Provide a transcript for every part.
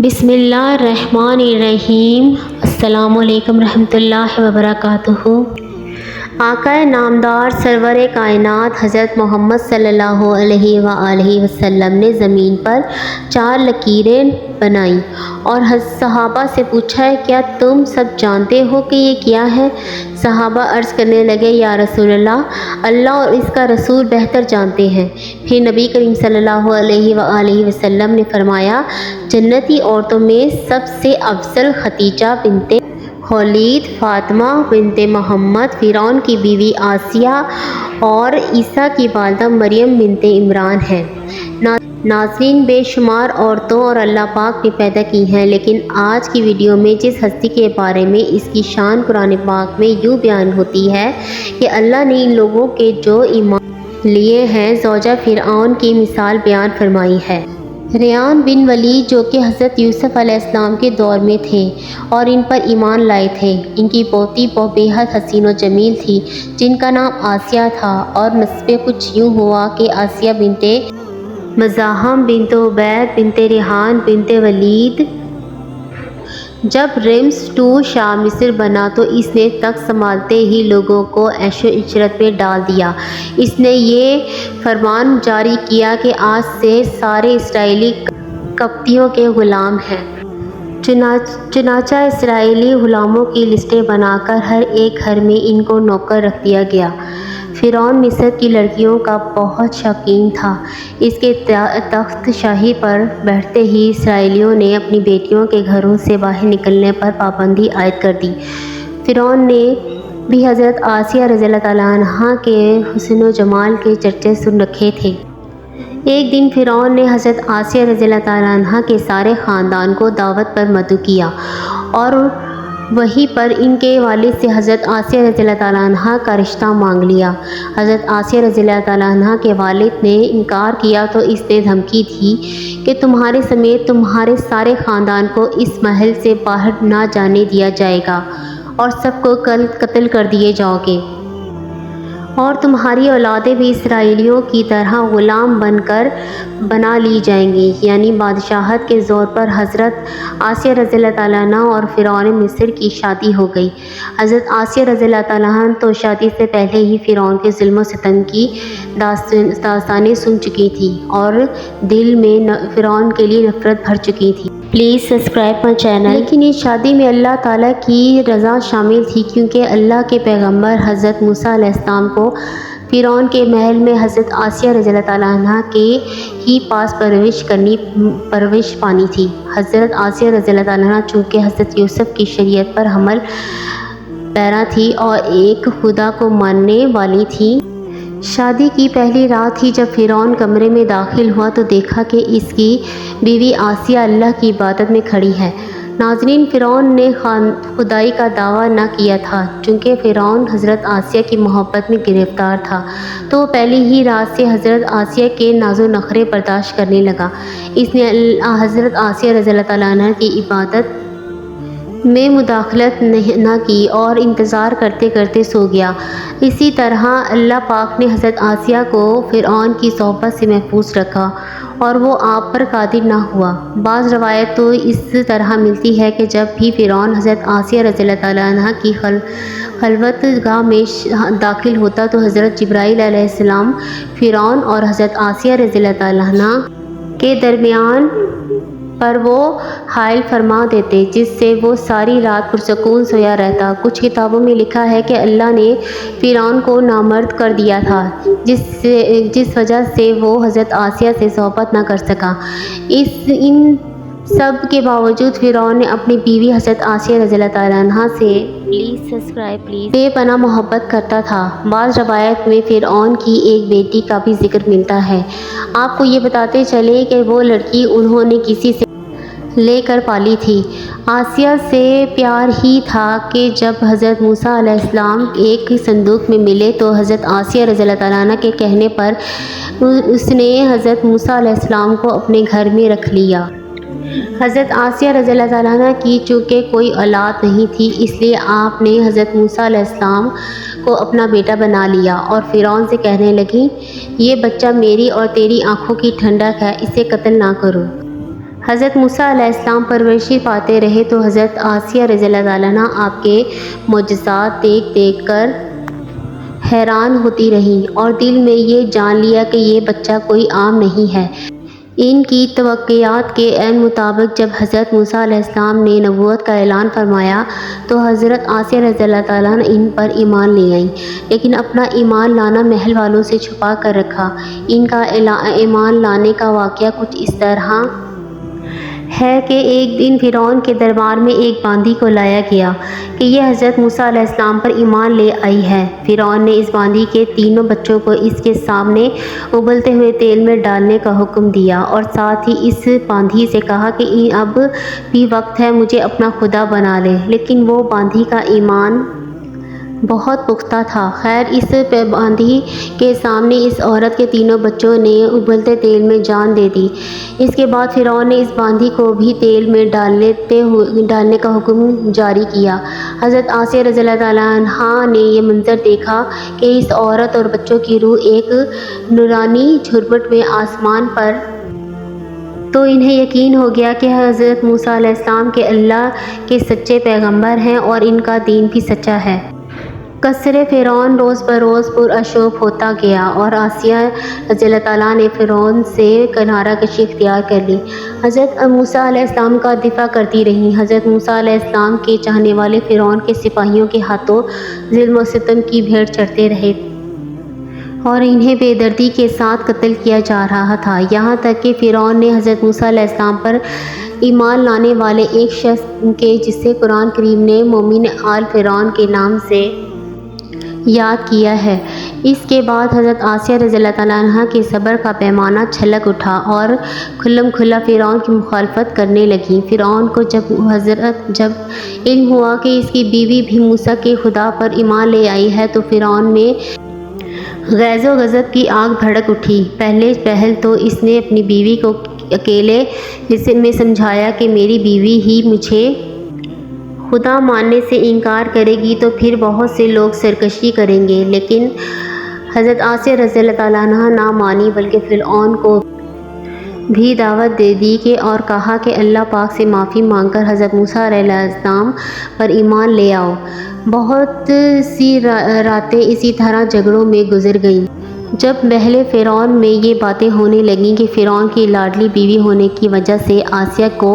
بسم اللہ الرحمن الرحیم۔ السلام علیکم رحمۃ اللہ وبرکاتہ۔ آقا نامدار سرور کائنات حضرت محمد صلی اللہ علیہ وآلہ وسلم نے زمین پر 4 لکیریں بنائیں اور صحابہ سے پوچھا ہے کیا تم سب جانتے ہو کہ یہ کیا ہے؟ صحابہ عرض کرنے لگے یا رسول اللہ اور اس کا رسول بہتر جانتے ہیں۔ پھر نبی کریم صلی اللہ علیہ وآلہ وسلم نے فرمایا جنتی عورتوں میں سب سے افضل خدیجہ بنت خولید، فاطمہ بنت محمد، فرعون کی بیوی آسیہ اور عیسیٰ کی والدہ مریم بنت عمران ہیں۔ ناظرین، بے شمار عورتوں اور اللہ پاک نے پیدا کی ہیں، لیکن آج کی ویڈیو میں جس ہستی کے بارے میں اس کی شان قرآن پاک میں یوں بیان ہوتی ہے کہ اللہ نے ان لوگوں کے جو ایمان لیے ہیں زوجہ فرعون کی مثال بیان فرمائی ہے۔ ریان بن ولید جو کہ حضرت یوسف علیہ السلام کے دور میں تھے اور ان پر ایمان لائے تھے، ان کی پوتی بے حد حسین و جمیل تھی جن کا نام آسیہ تھا، اور نسب کچھ یوں ہوا کہ آسیہ بنت مزاحم بنت عبید بنت ریحان بنت ولید جب رمز II شاہ مصر بنا تو اس نے تخت سنبھالتے ہی لوگوں کو عیش و عشرت میں ڈال دیا۔ اس نے یہ فرمان جاری کیا کہ آج سے سارے اسرائیلی قبطیوں کے غلام ہیں۔ چنانچہ اسرائیلی غلاموں کی لسٹیں بنا کر ہر ایک گھر میں ان کو نوکر رکھ دیا گیا۔ فرعون مصر کی لڑکیوں کا بہت شوقین تھا۔ اس کے تخت شاہی پر بیٹھتے ہی اسرائیلیوں نے اپنی بیٹیوں کے گھروں سے باہر نکلنے پر پابندی عائد کر دی۔ فرعون نے بھی حضرت آسیہ رضی اللہ تعالیٰ عنہا کے حسن و جمال کے چرچے سن رکھے تھے۔ ایک دن فرعون نے حضرت آسیہ رضی اللہ تعالیٰ عنہا کے سارے خاندان کو دعوت پر مدعو کیا اور وہیں پر ان کے والد سے حضرت آسیہ رضی اللہ تعالیٰ عنہا کا رشتہ مانگ لیا۔ حضرت آسیہ رضی اللہ تعالیٰ عنہا کے والد نے انکار کیا تو اس نے دھمکی دی کہ تمہارے سمیت تمہارے سارے خاندان کو اس محل سے باہر نہ جانے دیا جائے گا اور سب کو قتل کر دیے جاؤ گے، اور تمہاری اولادیں بھی اسرائیلیوں کی طرح غلام بنا لی جائیں گی۔ یعنی بادشاہت کے زور پر حضرت آسیہ رضی اللہ تعالیٰ عنہ اور فرعون مصر کی شادی ہو گئی۔ حضرت آسیہ رضی اللہ تعالیٰ عنہ تو شادی سے پہلے ہی فرعون کے ظلم و ستم کی داستانیں سن چکی تھی اور دل میں فرعون کے لیے نفرت بھر چکی تھی۔ Please subscribe my channel. لیکن اس شادی میں اللہ تعالیٰ کی رضا شامل تھی، کیونکہ اللہ کے پیغمبر حضرت موسیٰ علیہ السلام کو فرعون کے محل میں حضرت آسیہ رضی اللہ تعالیٰ عنہ کے ہی پاس پرورش پانی تھی۔ حضرت آسیہ رضی اللہ تعالیٰ عنہ چونکہ حضرت یوسف کی شریعت پر عمل پیرا تھی اور ایک خدا کو ماننے والی تھی۔ شادی کی پہلی رات ہی جب فرعون کمرے میں داخل ہوا تو دیکھا کہ اس کی بیوی آسیہ اللہ کی عبادت میں کھڑی ہے۔ ناظرین، فرعون نے خدائی کا دعویٰ نہ کیا تھا، چونکہ فرعون حضرت آسیہ کی محبت میں گرفتار تھا تو وہ پہلی ہی رات سے حضرت آسیہ کے ناز و نخرے برداشت کرنے لگا۔ اس نے حضرت آسیہ رضی اللہ تعالیٰ عنہ کی عبادت میں مداخلت نہ کی اور انتظار کرتے کرتے سو گیا۔ اسی طرح اللہ پاک نے حضرت آسیہ کو فرعون کی صحبت سے محفوظ رکھا اور وہ آپ پر قادر نہ ہوا۔ بعض روایت تو اس طرح ملتی ہے کہ جب بھی فرعون حضرت آسیہ رضی اللہ تعالیٰ عنہ کی خلوت گاہ میں داخل ہوتا تو حضرت جبرائیل علیہ السلام فرعون اور حضرت آسیہ رضی اللہ تعالیٰ عنہ کے درمیان پر وہ حائل فرما دیتے، جس سے وہ ساری رات پرسکون سویا رہتا۔ کچھ کتابوں میں لکھا ہے کہ اللہ نے فرعون کو نامرد کر دیا تھا، جس وجہ سے وہ حضرت آسیہ سے صحبت نہ کر سکا۔ ان سب کے باوجود فرعون نے اپنی بیوی حضرت آسیہ رضی اللہ تعالیٰ عنہ سے بے پناہ محبت کرتا تھا۔ بعض روایت میں فرعون کی ایک بیٹی کا بھی ذکر ملتا ہے۔ آپ کو یہ بتاتے چلے کہ وہ لڑکی انہوں نے کسی سے لے کر پالی تھی۔ آسیہ سے پیار ہی تھا کہ جب حضرت موسیٰ علیہ السلام ایک صندوق میں ملے تو حضرت آسیہ رضی اللہ تعالیٰ عنہ کے کہنے پر اس نے حضرت موسیٰ علیہ السلام کو اپنے گھر میں رکھ لیا۔ حضرت آسیہ رضی اللہ تعالیٰ عنہ کی چونکہ کوئی اولاد نہیں تھی، اس لیے آپ نے حضرت موسیٰ علیہ السلام کو اپنا بیٹا بنا لیا اور فرعون سے کہنے لگیں یہ بچہ میری اور تیری آنکھوں کی ٹھنڈک ہے، اسے قتل نہ کرو۔ حضرت موسیٰ علیہ السلام پرورشی پاتے رہے تو حضرت آسیہ رضی اللہ تعالیٰ عنہ آپ کے معجزات دیکھ دیکھ کر حیران ہوتی رہیں اور دل میں یہ جان لیا کہ یہ بچہ کوئی عام نہیں ہے۔ ان کی توقعات کے عین مطابق جب حضرت موسیٰ علیہ السلام نے نبوت کا اعلان فرمایا تو حضرت آسیہ رضی اللہ تعالیٰ عنہ ان پر ایمان لے آئیں، لیکن اپنا ایمان لانا محل والوں سے چھپا کر رکھا۔ ان کا ایمان لانے کا واقعہ کچھ اس طرح ہے کہ ایک دن فرعون کے دربار میں ایک باندھی کو لایا گیا کہ یہ حضرت موسیٰ علیہ السلام پر ایمان لے آئی ہے۔ فرعون نے اس باندھی کے تینوں بچوں کو اس کے سامنے ابلتے ہوئے تیل میں ڈالنے کا حکم دیا اور ساتھ ہی اس باندھی سے کہا کہ اب بھی وقت ہے، مجھے اپنا خدا بنا لے، لیکن وہ باندھی کا ایمان بہت پختہ تھا۔ خیر، اس باندھی کے سامنے اس عورت کے تینوں بچوں نے ابلتے تیل میں جان دے دی۔ اس کے بعد فرعون نے اس باندھی کو بھی تیل میں ڈالنے کا حکم جاری کیا۔ حضرت آسیہ رضی اللہ تعالیٰ عنہا نے یہ منظر دیکھا کہ اس عورت اور بچوں کی روح ایک نورانی جھرمٹ میں آسمان پر، تو انہیں یقین ہو گیا کہ حضرت موسیٰ علیہ السلام کے اللہ کے سچے پیغمبر ہیں اور ان کا دین بھی سچا ہے۔ قصر فرعون روز بروز پرآشوب ہوتا گیا اور آسیہ رضی اللہ تعالیٰ نے فرعون سے کنارہ کشی اختیار کر لی۔ حضرت موسیٰ علیہ السلام کا دفاع کرتی رہیں۔ حضرت موسیٰ علیہ السلام کے چاہنے والے فرعون کے سپاہیوں کے ہاتھوں ظلم و ستم کی بھیڑ چڑھتے رہے اور انہیں بے دردی کے ساتھ قتل کیا جا رہا تھا، یہاں تک کہ فرعون نے حضرت موسیٰ علیہ السلام پر ایمان لانے والے ایک شخص کے جسے قرآن کریم نے مومن آل فرعون کے نام سے یاد کیا ہے۔ اس کے بعد حضرت آسیہ رضی اللہ تعالیٰ عنہ کے صبر کا پیمانہ چھلک اٹھا اور کھلم کھلا فرعون کی مخالفت کرنے لگیں۔ فرعون کو جب علم ہوا کہ اس کی بیوی بھی موسیٰ کے خدا پر ایمان لے آئی ہے تو فرعون میں غیظ و غضب کی آگ بھڑک اٹھی۔ پہل تو اس نے اپنی بیوی کو اکیلے میں سمجھایا کہ میری بیوی ہی مجھے خدا ماننے سے انکار کرے گی تو پھر بہت سے لوگ سرکشی کریں گے، لیکن حضرت آسیہ رضی اللہ تعالیٰ عنہ نہ مانی بلکہ فرعون کو بھی دعوت دے دی اور کہا کہ اللہ پاک سے معافی مانگ کر حضرت موسیٰ علیہ السلام پر ایمان لے آؤ۔ بہت سی راتیں اسی طرح جھگڑوں میں گزر گئیں۔ جب محل فرعون میں یہ باتیں ہونے لگیں کہ فرعون کی لاڈلی بیوی ہونے کی وجہ سے آسیہ کو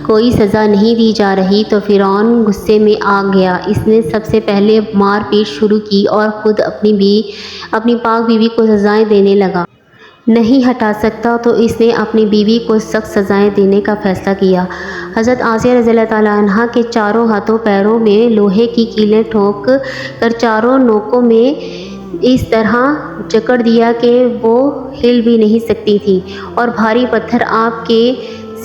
کوئی سزا نہیں دی جا رہی تو فرعون غصے میں آ گیا۔ اس نے سب سے پہلے مار پیٹ شروع کی اور خود اپنی پاک بیوی کو سزائیں دینے لگا۔ نہیں ہٹا سکتا تو اس نے اپنی بیوی کو سخت سزائیں دینے کا فیصلہ کیا۔ حضرت آسیہ رضی اللہ تعالیٰ عنہ کے چاروں ہاتھوں پیروں میں لوہے کی کیلیں ٹھوک کر چاروں نوکوں میں اس طرح جکڑ دیا کہ وہ ہل بھی نہیں سکتی تھی اور بھاری پتھر آپ کے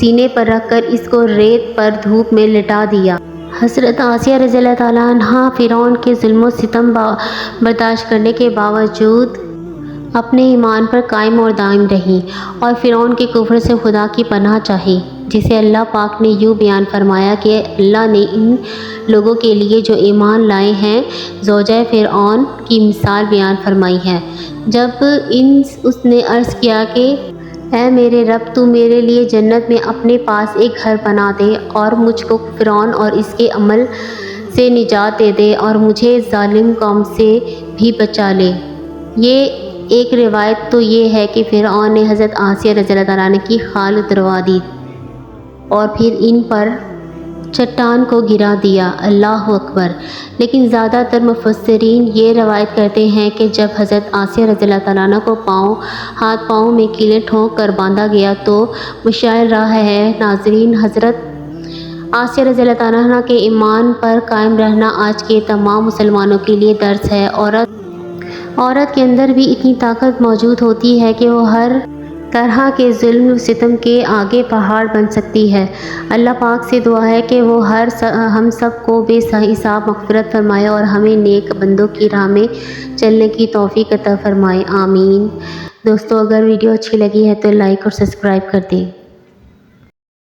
سینے پر رکھ کر اس کو ریت پر دھوپ میں لٹا دیا۔ حضرت آسیہ رضی اللہ تعالیٰ عنہ فرعون کے ظلم و ستم برداشت کرنے کے باوجود اپنے ایمان پر قائم اور دائم رہیں اور فرعون کے کفر سے خدا کی پناہ چاہی، جسے اللہ پاک نے یوں بیان فرمایا کہ اللہ نے ان لوگوں کے لیے جو ایمان لائے ہیں زوجہ فرعون کی مثال بیان فرمائی ہے۔ جب اس نے عرض کیا کہ اے میرے رب، تو میرے لیے جنت میں اپنے پاس ایک گھر بنا دے اور مجھ کو فرعون اور اس کے عمل سے نجات دے دے اور مجھے ظالم قوم سے بھی بچا لے۔ یہ ایک روایت تو یہ ہے کہ فرعون نے حضرت آسیہ رضی اللہ تعالیٰ عنہ کی خال اتروا دی اور پھر ان پر چٹان کو گرا دیا۔ اللہ اکبر! لیکن زیادہ تر مفسرین یہ روایت کرتے ہیں کہ جب حضرت آسیہ رضی اللہ تعالیٰ عنہ کو ہاتھ پاؤں میں کیلیں ٹھوک کر باندھا گیا تو مشاعر رہا ہے۔ ناظرین، حضرت آسیہ رضی اللہ تعالیٰ عنہ کے ایمان پر قائم رہنا آج کے تمام مسلمانوں کے لیے درس ہے۔ عورت کے اندر بھی اتنی طاقت موجود ہوتی ہے کہ وہ ہر طرح کے ظلم و ستم کے آگے پہاڑ بن سکتی ہے۔ اللہ پاک سے دعا ہے کہ وہ ہم سب کو بے حساب مغفرت فرمائے اور ہمیں نیک بندوں کی راہ میں چلنے کی توفیق عطا فرمائے، آمین۔ دوستو، اگر ویڈیو اچھی لگی ہے تو لائک اور سبسکرائب کر دیں۔